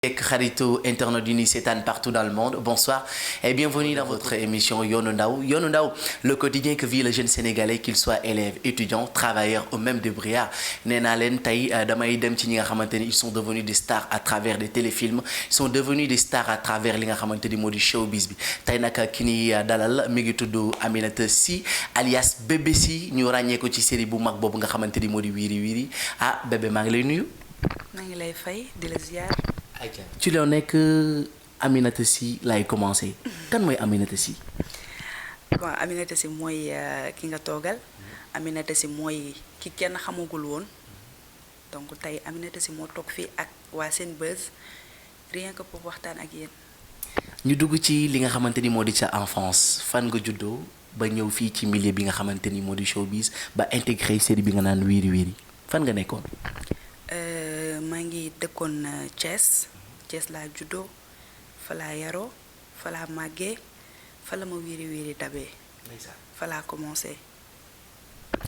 Et xaritu internet yu ñuy seetaan partout dans le monde, bonsoir et bienvenue dans votre émission Yoonu Ndaw. Yoonu Ndaw, le quotidien que vit le jeune sénégalais, qu'il soit élève, étudiant, travailleur ou même débrouillard. Nee naa leen tey damay dem ci ñi nga xamante ni ils sont devenus des stars à travers des téléfilms, ils sont devenus des stars à travers li nga xamante ni moo di showbiz bi. Tey nag ki ni dalal mi ngi tudd Aminata Sy alias Bébé Sy, ñu ràññee ko ci série bu mag boobu nga xamante ni moo di Wiri Wiri. Ah bébé, maa ngi lay nuyu. maa ngi lay fay di la ziar. ci loo nekk Aminata Sy lay commencé kan mooy Aminata Sy. bon Aminata Sy mooy ki nga toogal. Aminata Sy mooy ki kenn xamagul woon donc tey Aminata Sy moo toog fii ak waa Senbuzz rien que pour waxtaan ak yéen. ñu dugg ci li nga xamante ni moo di sa enfance fan nga juddoo ba ñëw fii ci milieu bi nga xamante ni moo di showbiz ba intégré série bi nga naan Wiri Wiri fan nga nekkoon. maa ngi dëkkoon Thiès laa juddoo fa laa yaroo fa laa màggee fa la ma Wiri Wiri dabee fa laa commencé.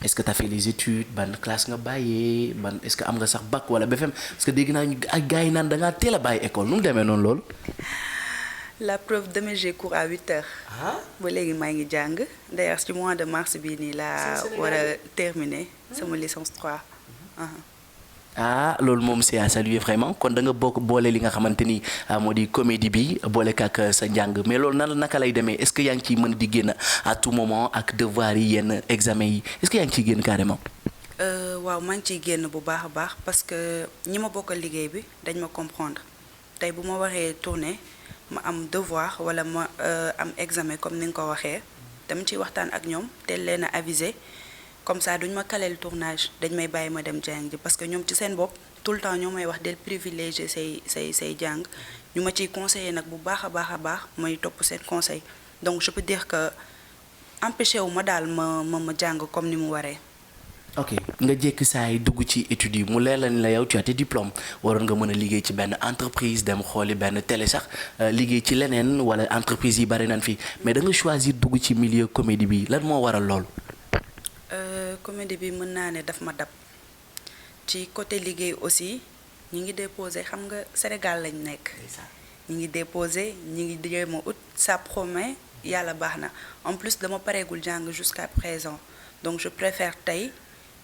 est-ce que t'as fait les études ban classe nga bàyyee ban est-ce que am nga sax bac wala BFM parce que dégg naa ñu ak gars yi naan da ngaa teel a bàyyi école nu mu demee noonu loolu. la preuve demain j'ai cours à 8h. ba léegi maa ngi jàng d'ailleurs ci mois de mars bii nii laa war a terminer sama licence 3. ah loolu moom c'est à saluer vraiment kon da nga bokk boole li nga xamante ni moo di comédie bi boole ak sa njàng mais loolu naka lay demee est-ce que yaa ngi ciy mën di génn à tout moment ak devoir yi yenn examen yi est-ce que yaa ngi ciy génn carrément. waaw maa ngi ciy génn bu baax a baax parce que ñi ma bokkal liggéey bi dañ ma comprendre tey bu ma waxee tourner ma am devoir wala ma am examen comme ni nga ko waxee dama ciy waxtaan ak ñoom teel leen a aviser. comme ça duñ ma kaleel tournage dañ may bàyyi ma dem jàng ji parce que ñoom ci seen bopp tout le temps ñoo may wax del privilégier say jàng ñu ma ciy conseiller nag bu baax a baax may topp seen conseil donc je peux dire que empêché wu ma daal ma jàng comme ni mu waree. ok nga jékki saa yi dugg ci études yi mu leer la ni la yow tu as tes diplômes waroon nga mën a liggéey ci benn entreprise dem xooli benn télé sax liggéey ci leneen wala entreprise yi bari nañ fi mais da nga choisir dugg ci milieu comédie bi lan moo waral lool. comédie bi mën naa ne daf ma dab ci côté liggéey aussi ñi ngi déposé xam nga Sénégal lañ nekk ñi ngi déposé ñi ngi jéem a ut ça promet yàlla baax na en plus dama pareegul jàng jusqu'à présent donc je préfère tey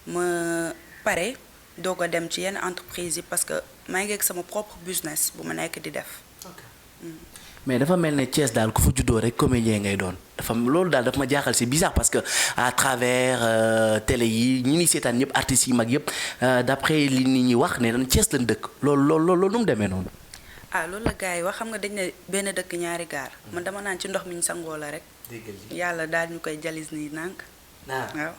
ma pare doog a dem ci yenn entreprise yi parce que maa ngi ak sama propre business bu ma nekk di def. mais dafa mel ne Thiès daal ku fa juddoo rek comédien ngay doon loolu daal dafa ma jaaxal c'est bizarre parce que à travers télé yi ñi ni seetaan ñëpp artistes yi mag yëpp d'après li nit ñi wax ne dañ Thiès lañ dëkk loolu nu mu demee noonu. loolu la gars yi wax xam nga dañ ne benn dëkk ñaari gaar man dama naan ci ndox mi ñu sangoo la rek. yàlla daal ñu koy jalis nii nànk. waaw.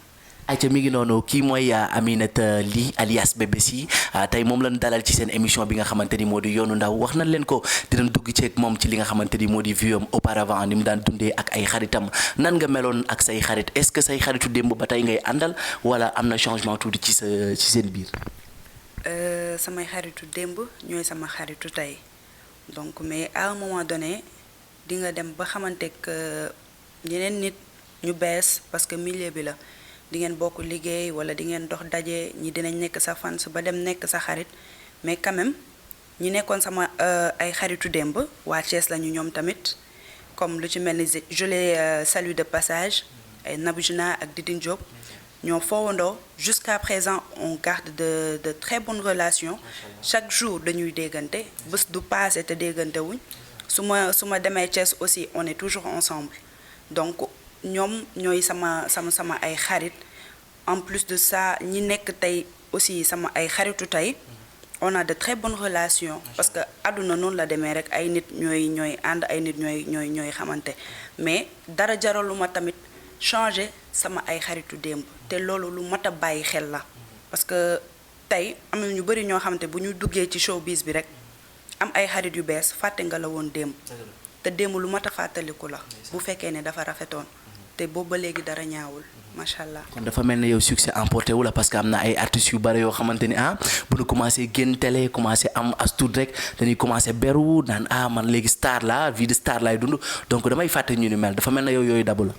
ayca mi ngi noonu kii mooy Aminata Ly alias Bébé Sy tey moom lañ dalal ci seen émission bi nga xamante ni moo di Yoonu Ndaw wax nañ leen ko dinañ dugg ceeg moom ci li nga xamante ni moo di vie am auparavant ni mu daan dundee ak ay xaritam nan nga meloon ak say xarit est-ce que say xaritu démb ba tey ngay àndal wala am na changement tuuti ci seen biir. samay xaritu démb ñooy sama xaritu tey donc mais à un moment donné di nga dem ba xamante que yeneen nit ñu bees parce que milieu bi la. di ngeen bokk liggéey wala di ngeen dox daje ñi dinañ nekk sa fans ba dem nekk sa xarit mais quand même ñi nekkoon sama ay xaritu démb waa Thiès lañu ñoom tamit comme lu ci mel ni je les salue de passage ay Nabujina ak Didine Diop ñoo foowandoo jusqu'à présent on garde de très bonnes relations chaque jour dañuy déggante bés du passé te déggante wuñ su ma demee Thiès aussi on est toujours ensemble donc ñoom ñooy sama ay xarit en plus de ça ñi nekk tey aussi sama ay xaritu tey on a de très bonnes relations parce que àdduna noonu la demee rek ay nit ñooy ànd ay nit ñooy xamante mais dara jaralu ma tamit changer sama ay xaritu démb te loolu lu mat a bàyyi xel la parce que tey am na ñu bari ñoo xamante bu ñu duggee ci showbiz bi rek am ay xarit yu bees fàtte nga la woon démb te démb lu mat a fàttaliku la bu fekkee ne dafa rafetoon te boobu ba léegi dara ñaawul macha allah. kon dafa mel ne yow succès emporté wu la parce que am na ay artistes yu bari yoo xamante ni bu ñu commencé génn télé commencé am as tuut rek dañuy commencé beru naan man léegi star la vie de star laay dund donc damay fàtte ñu ni mel dafa mel ne yow yooyu dabu la.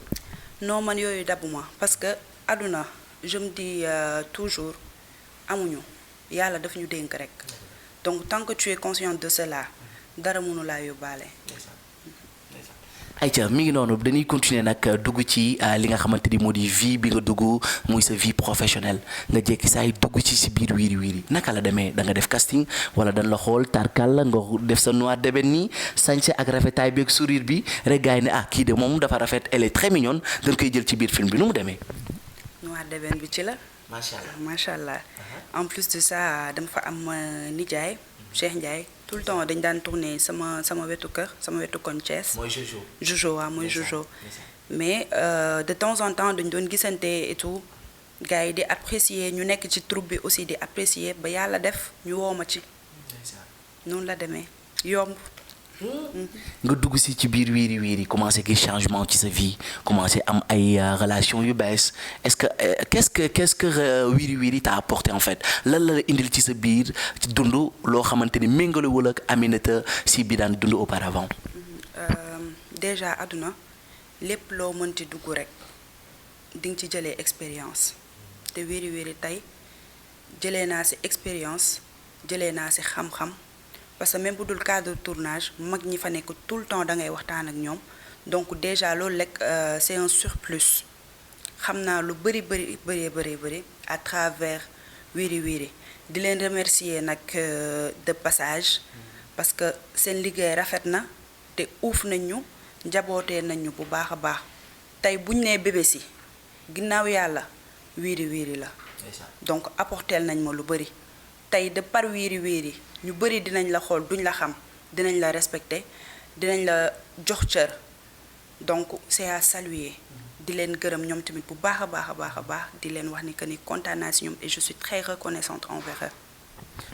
non man yooyu dabuma parce que àdduna je me dis toujours amuñu yàlla daf ñu dénk rek donc tant que tu es conscient de cela dara mënu laa yóbbaale. ayca mi ngi noonu dañuy continuer nag dugg ci li nga xamante ni moo di vie bi nga dugg muy sa vie professionnelle nga jékki saay dugg ci si biir wiiri wiiri naka la demee da nga def casting wala dañ la xool tarkal la nga def sa noir d'ébène nii sañse ak rafetaay bi ak sourire bi rek gars yi ne kii de moom dafa rafet elle est très mignonne dañ koy jël ci biir film bi nu mu demee. noir d'ébène bi ci la. macha allah en plus de ça dama fa am nijaay Cheikh Ndiaye. tout le temps dañ daan tourner sama wetu kër sama wetu koñ Thiès. mooy Jojo. Jojo waaw mooy Jojo. mais de temps en temps dañ doon gisante et tout gars yi di apprécier ñu nekk ci troupe bi aussi di apprécier ba yàlla def ñu woo ma ci. noonu la demee yomb. nga dugg si ci biir wiiri wiiri commencé gis changement ci sa vie commencé am ay relation yu bees est-ce que qu'est-ce que wiiri wiiri t'a apporté en fait lan la indil ci sa biir ci dund loo xamante ni méngalewul ak Aminata si bi daan dund auparavant. déjà àdduna lépp loo mënti dugg rek di nga ci jëlee expérience te wiiri wiiri tey jëlee naa ci expérience jëlee naa ci xam-xam. parce que même bu dul cadre de tournage mag ñi fa nekk tout le temps da ngay waxtaan ak ñoom donc déjà loolu rek c'est un surplus xam naa lu bëri à travers Wiri Wiri di leen remercier nag de passage parce que seen liggéey rafet na te uuf nañ ñu njabootee nañ ñu bu baax a baax tey buñ nee bébé si ginnaaw yàlla Wiri Wiri la donc apporteel nañ ma lu bëri tey de par Wiri Wiri ñu bëri dinañ la xool duñ la xam dinañ la respecter dinañ la jox cër donc c'est à saluer di leen gërëm ñoom tamit bu baax a baax di leen wax ni que ni kontaan naa ci ñoom et je suis très reconnaissante envers eux.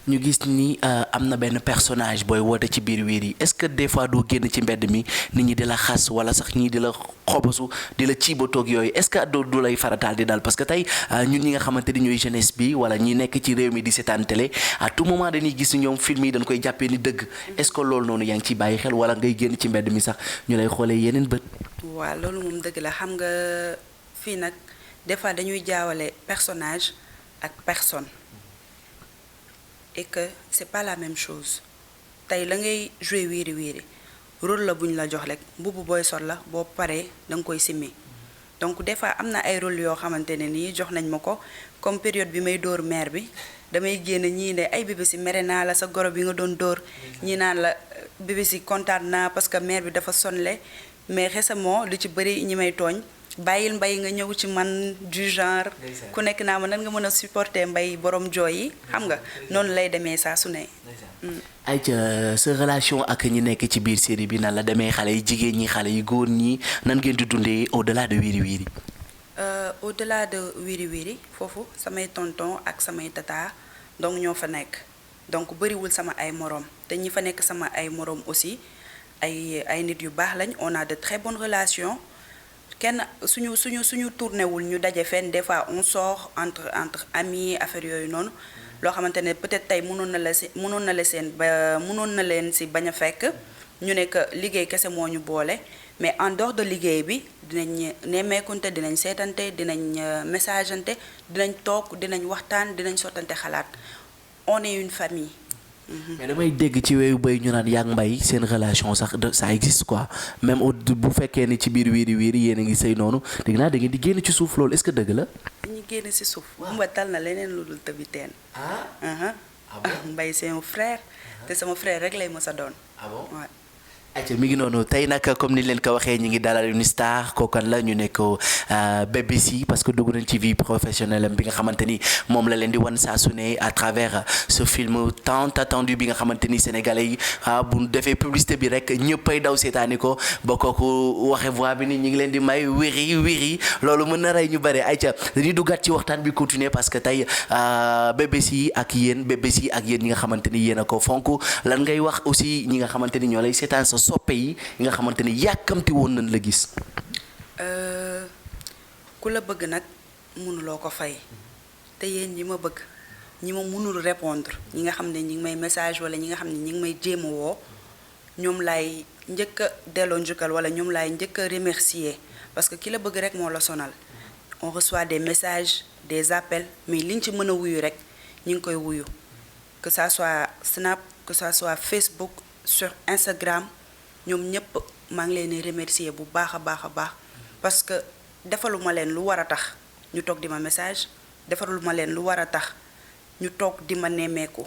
ñu gis ni am na benn personnage booy woote ci biir wiir yi est-ce que des fois doo génn ci mbedd mi nit ñi di la xas wala sax ñii di la xobasu di la ciibatoog yooyu est-ce que du lay farataal di dal parce que tey ñun ñi nga xamante ni ñooy jeunesse bi wala ñi nekk ci réew mi di seetaan télé à tout moment dañuy gis ñoom film yi dañ koy jàppee ni dëgg est-ce que loolu noonu yaa ngi ciy bàyyi xel wala ngay génn ci mbedd mi sax ñu lay xoolee yeneen bët. waaw loolu moom dëgg la xam nga fii nag des fois dañuy jaawale personnage ak personne. et que c'est pas la même chose tey la ngay jouer Wiri Wiri rôle la bu ñu la jox rek mbubu booy sol la boo paree da nga koy simmi donc des fois am na ay rôle yoo xamante ne nii jox nañ ma ko comme période bi may dóor mère bi damay génn ñii ne ay bébé si mere naa la sa goro bi nga doon dóor ñii naan la bébé si kontaan naa parce que mère bi dafa sonle mais récemment lu ci bëri ñi may tooñ bàyyil mbay nga ñëw ci man du genre ku nekk naa ma nan nga mën a supporter mbay borom jooy yi xam nga noonu lay demee saa su ne. ayca sa relation ak ñi nekk ci biir série bi nan la demee xale yi jigéen ñi xale yi góor ñi nan ngeen di dundee au-delà de Wiri Wiri. au-delà de Wiri Wiri foofu samay tonton ak samay tata donc ñoo fa nekk donc bëriwul sama ay morom te ñi fa nekk sama ay morom aussi ay nit yu baax lañ on a de très bonnes relations. kenn suñu tourné wul ñu daje fenn des fois on sort entre amis affaire yooyu noonu loo xamante ne peut-être tey mënoon na leen ci bañ a fekk ñu ne que liggéey kese moo ñu boole mais en dehors de liggéey bi dinañ nemmeekunte dinañ seetante dinañ messageante dinañ toog dinañ waxtaan dinañ sottante xalaat on est une famille. mais damay dégg ci weewu bay ñu naan yaag mbay seen relation sax ça existe quoi même bu fekkee ni ci biir Wiri Wiri yéen a ngi sëy noonu dégg naa da ngeen di génn ci suuf loolu est-ce que dëgg la. ñu génn ci suuf. Mba tal na leneen lu dul tëbi teen. Mbay c'est un frère. te sama frère rek lay mës a doon. waaw. ayca mi ngi noonu tey nag comme ni leen ko waxee ñi ngi dalal une star kookan la ñu nekk Bébé Sy parce que dugg nañ ci vie professionnelle bi nga xamante ni moom la leen di wan saa su ne à travers ce film tant attendu bi nga xamante ni sénégalais yi bu defee publicité bi rek ñëppay daw seetaani ko ba kooku waxe voix bi ni ñi ngi leen di may wiri wiri loolu mën na rey ñu bëri ayca dañuy duggaat ci waxtaan bi continuer parce que tey Bébé Sy ak yéen ñi nga xamante ni yéen a ko fonk lan ngay wax aussi ñi nga xamante ni ñoo lay seetaan sa soppe yi nga xamante ni yàkkamti woon nañ la gis. ku la bëgg nag mënuloo ko fay te yéen ñi ma bëgg ñi ma mënul répondre ñi nga xam ne ñi ngi may message wala ñi nga xam ne ñi ngi may jéem a woo ñoom laay njëkk a delloo njukkal wala ñoom laay njëkk a remercier parce que ki la bëgg rek moo la sonal on reçoit des messages des appels mais liñ ci mën a wuyu rek ñi ngi koy wuyu que ça soit Snap que ça soit Facebook sur Instagram ñoom ñëpp maa ngi leen di remercier bu baax a baax a baax parce que defaluma leen lu war a tax ñu toog di ma message defaluma leen lu war a tax ñu toog di ma nemmeeku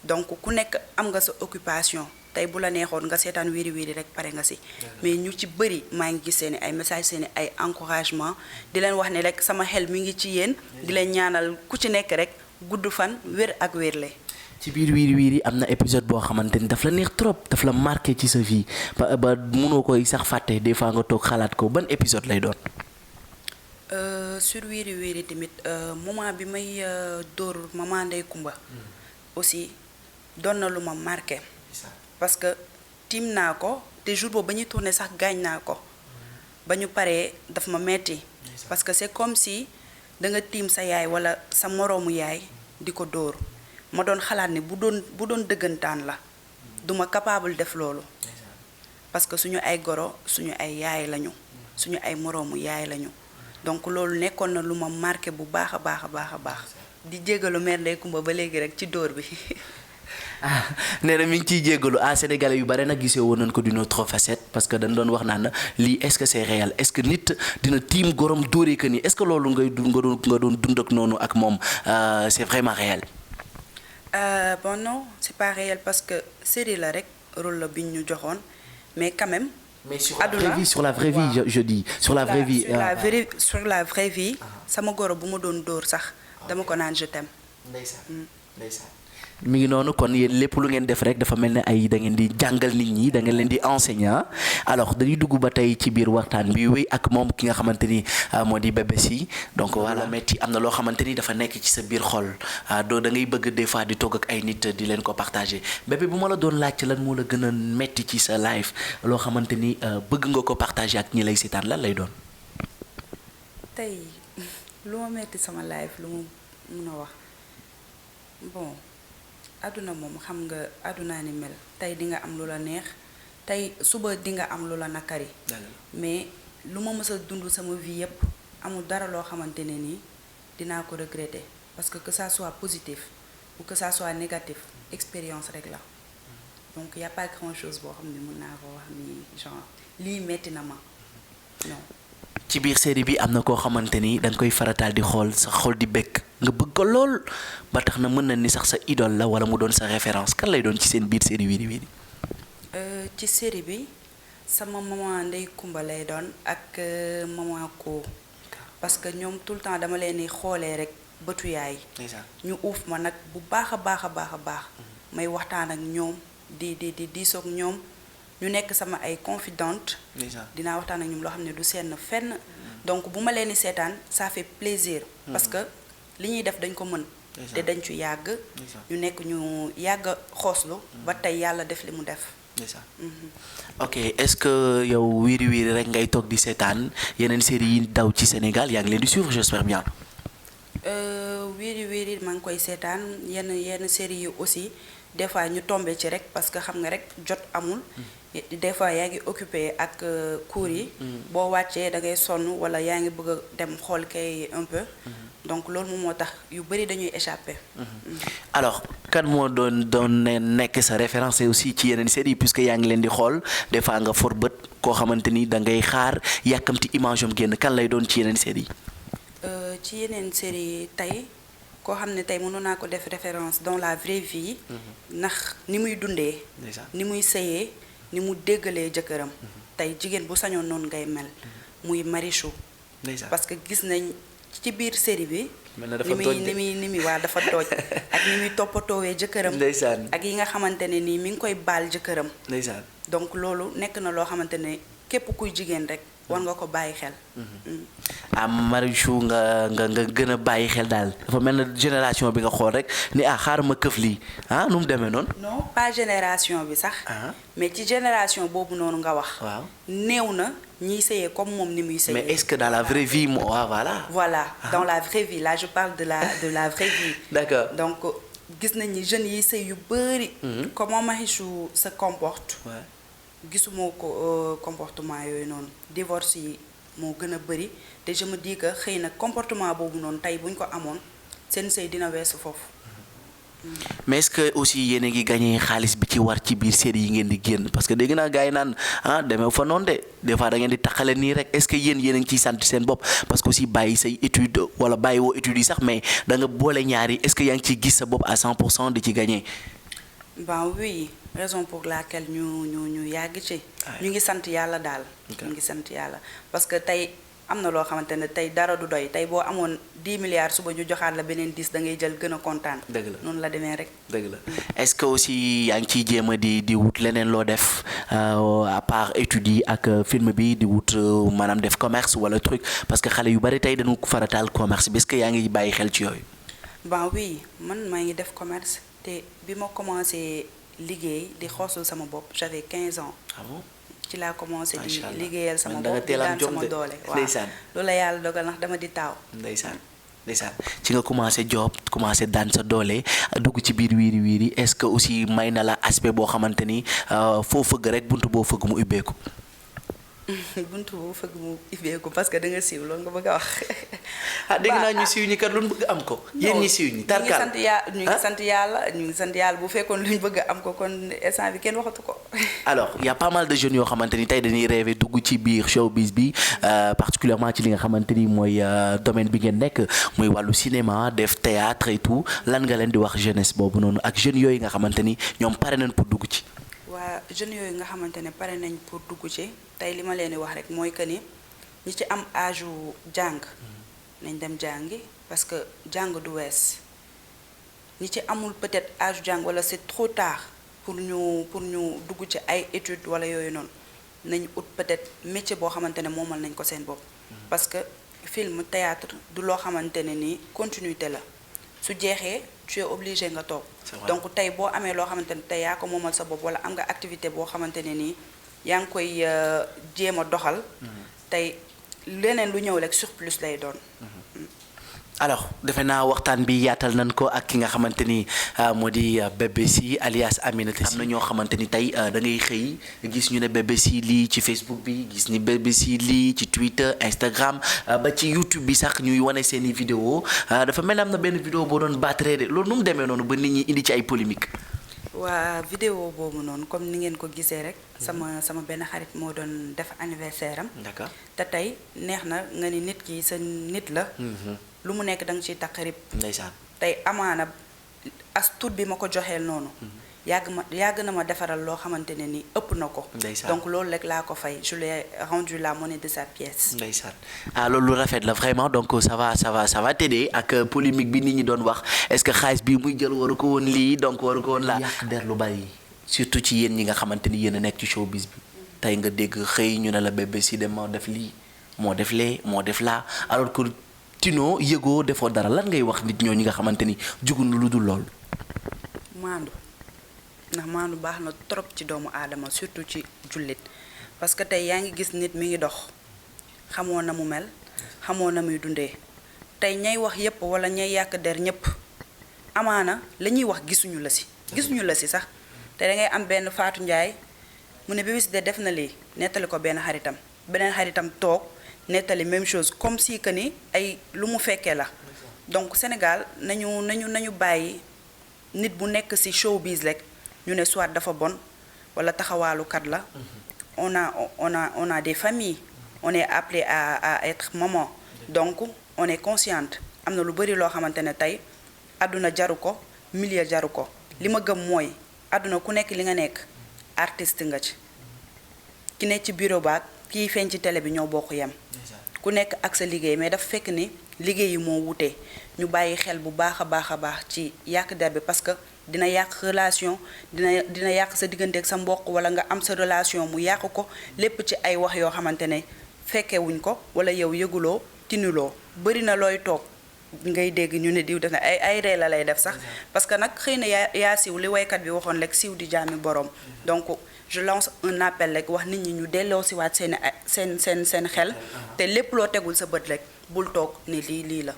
donc ku nekk am nga sa occupation tey bu la neexoon nga seetaan Wiri Wiri rek pare nga si mais ñu ci bëri maa ngi gis seeni ay message seeni ay encouragement di leen wax ne rek sama xel mi ngi ci yéen di leen ñaanal ku ci nekk rek gudd fan wér ak wérle. ci biir Wiri Wiri am na épisode boo xamante ni daf la neex trop daf la marqué ci sa vie ba mënoo koy sax fàtte des fois nga toog xalaat ko ban épisode lay doon. Sur Wiri Wiri tamit moment bi may dóor maman Ndeye Kumba aussi doon na lu ma marqué parce que tiim naa ko te jour boobu ba ñuy tourné sax gaañ naa ko ba ñu paree daf ma metti parce que c'est comme si da nga tiim sa yaay walla sa moroomu yaay di ko dóor ma doon xalaat ne bu doon dëggantaan la duma capable def loolu parce que suñu ay goro suñu ay yaay lañu suñu ay moroomu yaay lañu donc loolu nekkoon na lu ma marqué bu baax a baax a baax a baax di jégalu mère Ndeye Kumba ba léegi rek ci dóor bi. nee na mi ngi ciy jégalu sénégalais yu bare nag gisee woon nañ ko d'une autre facette parce que dañ doon wax naan lii est-ce que c'est réel est-ce que nit dina tiim gorom dóoree que ni est-ce que loolu nga doon dund ak noonu ak moom c'est vraiment réel. Bon non c'est pas réel parce que série la rek rôle la bi ñu joxoon mais quand même. mais sur la vraie vie je dis sur la vraie vie. sur la vraie vie sama goro bu ma doon dóor sax dama ko naan je t'aime. ndeysaan ndeysaan. mi ngi noonu kon yéen lépp lu ngeen def rek dafa mel ne ay da ngeen di jàngal nit ñi da ngeen leen di enseigner alors dañuy dugg ba tey ci biir waxtaan bi wéy ak moom ki nga xamante ni moo di Bébé Sy donc voilà metti am na loo xamante ni dafa nekk ci sa biir xol doo da ngay bëgg des fois di togg ak ay nit di leen ko partager Bébé bu ma la doon laaj lan moo la gën a metti ci sa life loo xamante ni bëgg nga ko partager ak ñi lay seetaan lan lay doon. tey lu ma metti sama life lu mu mun a wax bon. àdduna moom xam nga àddunaa ni mel tey di nga am lu la neex tey suba di nga am lu la nakari mais lu ma mës a dund sama vie yépp amul dara loo xamante ne nii dinaa ko regretter parce que ça soit positif ou que ça soit négatif expérience rek la donc y a pas grand chose boo xam ne mën naa ko wax ni genre lii metti na ma non. ci biir série bi am na koo xamante ni da nga koy farataal di xool sa xol di bëgg nga bëgg ko lool ba tax na mën na ni sax sa idole la wala mu doon sa référence kan lay doon ci seen biir série Wiri Wiri. ci série bi sama maman Ndeye Kumba lay doon ak maman Ko parce que ñoom tout le temps dama leen di xoolee rek bëtu yaay. ñu uuf ma nag bu baax a baax a baax a baax. may waxtaan ak ñoom di diisoog ñoom. ñu nekk sama ay confidente dinaa waxtaan ak ñoom loo xam ne du seen fenn donc bu ma leen di seetaan ça fait plaisir parce que li ñuy def dañ ko mën te dañ ci yàgg ñu nekk ñu yàgg xooslu ba tey yàlla def li mu def. ok est-ce que yow Wiri Wiri rek ngay toog di seetaan yeneen série yi daw ci Sénégal yaa ngi leen di suivre j'espère bien. Wiri Wiri maa ngi koy seetaan yenn série yi aussi des fois ñu tombé ci rek parce que xam nga rek jot amul. des fois yaa ngi occupé ak cours yi. boo wàccee da ngay sonn wala yaa ngi bëgg a dem xool kay un peu. donc loolu moom moo tax yu bari dañuy échapper. alors kan moo doon nekk sa référence aussi ci yeneen série puisque yaa ngi leen di xool des fois nga for bët koo xamante ni da ngay xaar yàkkamti image am génn kan lay doon ci yeneen série ci yeneen série tey koo xam ne tey mënoon naa ko def référence dans la vraie vie. ndax ni muy dundee. ni muy sëyee. ni mu déggalee jëkkëram tey jigéen bu sañoon noonu ngay mel muy Marichou parce que gis nañ ci biir série bi ni muy waa dafa dooj ak ni muy toppatoowee jëkkëram ak yi nga xamante ne nii mi ngi koy baal jëkkëram donc loolu nekk na loo xamante ne képp kuy jigéen rek war nga ko bàyyi xel. Marichou nga gën a bàyyi xel daal dafa mel na génération bi nga xool rek ni xaaral ma këf lii nu mu demee noonu. non pas génération bi sax. mais ci génération boobu noonu nga wax. waaw néew na ñiy sëyee comme moom ni muy sëyee. mais est-ce que dans la vraie vie voilà. voilà dans la vraie vie là je parle de la vraie vie. d'accord donc gis nañ ni jeunes yi sëy yu bari. comment Marichou se comporte. gisuma ko comportement yooyu noonu divorce yi moo gën a bari te je me dis que xëy na comportement boobu noonu tey buñ ko amoon seen sëy dina weesu foofu. mais est-ce que aussi yéen a ngi gagné xaalis bi ci war ci biir série yi ngeen di génn parce que dégg naa gars yi naan demee fa noonu de des fois da ngeen di taxale nii rek est-ce que yéen a ngi ciy sant seen bopp parce que aussi bàyyi say étude wala bàyyi woo études yi sax mais da nga boole ñaari est-ce que yaa ngi ciy gis sa bopp à 100% di ci gagné. Ben oui, raison pour laquelle ñu yàgg ci. ñu ngi sant yàlla daal. ñu ngi sant yàlla parce que tey am na loo xamante ne tey dara du doy tey boo amoon 10 milliards suba ñu joxaat la beneen 10 da ngay jël gën a kontaan. dëgg la noonu la demee rek. dëgg la est-ce que aussi yaa ngi ciy jéem a di wut leneen loo def à part études yi ak film bi di wut maanaam def commerce wala truc parce que xale yu bari tey dañu farataal commerce bi est-ce que yaa ngi bàyyi xel ci yooyu. Ben oui man maa ngi def commerce te bi ma commencé liggéey di xoosul sama bopp j'avais 15 ans. ah bon. ci laa commencé di liggéeyal sama da nga bopp di teel a am daan jom sama de doole waaw ndeysaan. loolu la yàlla dogal ndax dama di taaw. ndeysaan ndeysaan ci nga commencé job commencé daan sa doole dugg ci biir wiiri wiiri est-ce que aussi may na la aspect boo xamante ni foo fëgg rek buntu boo fëgg mu ubbeeku. buntu boo fëgg mu ubbeeku parce que da nga siiw loolu nga bëgg a wax. dégg naa ñu siiw ñi kat lu ñu bëgg am ko. yéen ñi siiw ñi tarkaal ñu ngi sant yàlla bu fekkoon lu ñu bëgg am ko kon instant bi kenn waxatu ko. alors il y a pas mal de jeunes yoo xamante ni tey dañuy rêver dugg ci biir showbiz bi particulièrement ci li nga xamante ni mooy domaine bi ngeen nekk muy wàllu cinéma def théâtre et tout lan nga leen di wax jeunesse boobu noonu ak jeunes yooyu nga xamante ni ñoom pare nañ pour dugg ci. waa jeunes yooyu nga xamante ne pare nañ pour dugg ci tey li ma leen di wax rek mooy que ni ñi ci am âge u jàng nañ dem jàngi parce que jàng du wees ñi ci amul peut-être âge u jàng wala c'est trop tard pour ñu dugg ci ay études wala yooyu noonu nañ ut peut-être métier boo xamante ne moomal nañ ko seen bopp. parce que film théâtre du loo xamante ne nii continuité la su jeexee tu es obligé nga toog. donc tey boo amee loo xamante ne tey yaa ko moomal sa bopp wala am nga activité boo xamante ne nii yaa ngi koy jéem a doxal. tey leneen lu ñëw rek surplus lay doon. alors defe naa waxtaan bi yaatal nañ ko ak ki nga xamante ni moo di Bébé Sy alias Aminata Sy am na ñoo xamante ni tey da ngay xëy gis ñu ne Bébé Sy lii ci Facebook bi gis ni Bébé Sy lii ci Twitter Instagram ba ci YouTube bi sax ñuy wane seeni vidéo dafa mel am na benn vidéo boo doon battre de loolu nu mu demee noonu ba nit ñi indi ci ay polémique. waa vidéo boobu noonu comme ni ngeen ko gisee rek sama benn xarit moo doon def anniversaire am. d'accord te tey neex na nga ni nit ki sa nit la. lu mu nekk da nga ciy taqarib. ndeysaan tey amaana as tuut bi ma ko joxeel noonu. yàgg na ma defaral loo xamante ne ni ëpp na ko. donc loolu rek laa ko fay je lui ai rendu la monnaie de sa pièce. ndeysaan loolu rafet la vraiment donc ça va t'aider ak polémique bi nit ñi doon wax est-ce que xaalis bi muy jël waru ko woon lii donc waru ko woon laa. yàq der lu bari surtout ci yéen ñi nga xamante ni yéen a nekk ci showbiz bi tey nga dégg xëy ñu ne la Bébé Sy dem moo def lii moo def lee moo def laa alors que tinoo yëgoo defoo dara lan ngay wax nit ñoo ñi nga xamante ni juguñu lu dul lool. maandu ndax maandu baax na trop ci doomu aadama surtout ci jullit parce que tey yaa ngi gis nit mi ngi dox xamoo na mu mel xamoo na muy dundee tey ñay wax yépp wala ñay yàq der ñépp amaana la ñuy wax gisuñu la si sax te da ngay am benn Fatou Ndiaye mu ne Bébé Sy de def na lii nettali ko benn xaritam beneen xaritam toog nettali même chose comme si que ni ay lu mu fekkee la donc Sénégal nañu bàyyi nit bu nekk ci showbiz rek ñu ne soit dafa bon wala taxawaalukat la. on a des familles on est appelé à être maman donc on est consciente am na lu bari loo xamante ne tey àdduna jaru ko milieu jaru ko li ma gëm mooy àdduna ku nekk li nga nekk artiste nga ci ki nekk ci bureau baak kiy feeñ ci télé bi ñoo bokk yem ku nekk ak sa liggéey mais dafa fekk ni liggéey yi moo wutee ñu bàyyi xel bu baax a baax ci yàq der bi parce que dina yàq relation dina yàq sa diggante ak sa mbokk wala nga am sa relation mu yàq ko lépp ci ay wax yoo xamante ne fekkewuñ ko wala yow yëguloo tinuloo bari na looy toog ngay dégg ñu ne diw def na ay ree la lay def sax parce que nag xëy na yaa siiw li waykat bi waxoon rek siiw di jaami borom donc je lance un appel rek wax nit ñi ñu delloo si waat seen xel te lépp loo tegul sa bët rek bul toog ne lii la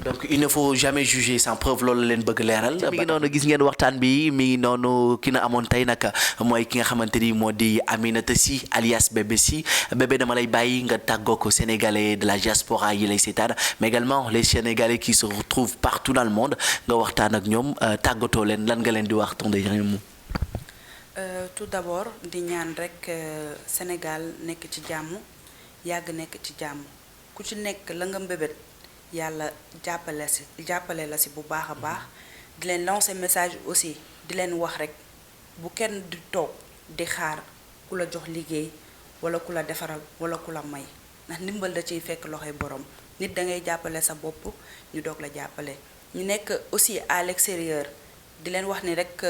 donc il ne faut jamais juger sans preuve loolu leen bëgg leeral. mi ngi noonu gis ngeen waxtaan bi mi ngi noonu ki na amoon tey nag mooy ki nga xamante ni moo di Aminata Sy alias Bébé Sy bébé dama lay bàyyi nga tàggoo ko sénégalais de la diaspora yi lay seetaan mais également les sénégalais qui se retrouvent partout dans le monde nga waxtaan ak ñoom tàggatoo leen lan nga leen di wax ton dernier mot. Tout d'abord di ñaan rek Sénégal nekk ci jàmm yàgg nekk ci jàmm ku ci nekk la nga mbébét yàlla jàppale la si bu baax a baax di leen lancer message aussi di leen wax rek bu kenn di toog di xaar ku la jox liggéey wala ku la defaral wala ku la may ndax ndimbal da ciy fekk loxoy borom nit da ngay jàppale sa bopp ñu doog la jàppale ñu nekk aussi à l'extérieur di leen wax ni rek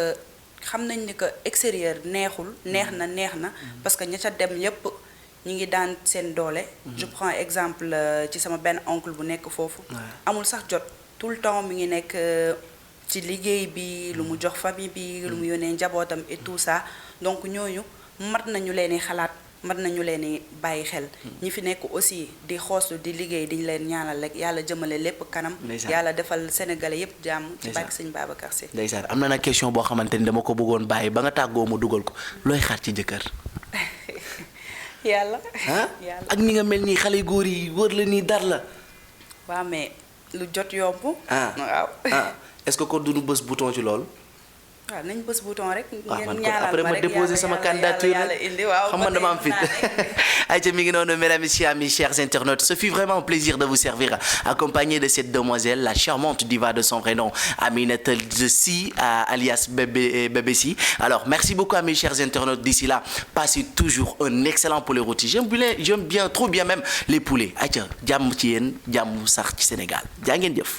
xam nañ ni que extérieur neexul neex na parce que ña ca dem yépp ñu ngi daan seen doole. Je prends exemple ci sama benn oncle bu nekk foofu. amul sax jot tout le temps mi ngi nekk ci liggéey bi lu mu jox famille bi lu mu yónnee njabootam et tout ça donc ñooñu mat nañu leen xalaat mat nañu leen bàyyi xel. ñi fi nekk aussi di xooslu di liggéey di leen ñaanal rek yàlla jëmale lépp kanam. yàlla defal sénégalais yépp jàmm. ci barke Sëñ Babacar Sy. ndeysaan am na nag question boo xamante ni dama ko bëggoon bàyyi ba nga tàggoo ma dugal ko looy xaar ci jëkkër. yàlla. yàlla ak ni nga mel nii xale góor yi wër la nii dar la. waaw mais lu jot yomb. waaw. est-ce que kon duñu bës bouton ci loolu. waaw nañ bës bouton rek. man kon après ma déposer sama candidature xam nga dama am fit. ayca mi ngi noonu mesdames et messieurs amis chers internautes ce fut vraiment un plaisir de vous servir accompagné de cette demoiselle la charmante diva de son vrai nom Aminata Sy alias Bébé Sy. Alors merci beaucoup amis chers internautes d'ici là passez toujours un excellent poulet rôti j'aime bien trop bien même les poulets ayca jàmm ci yéen jàmm sax ci Sénégal jaa ngeen jëf.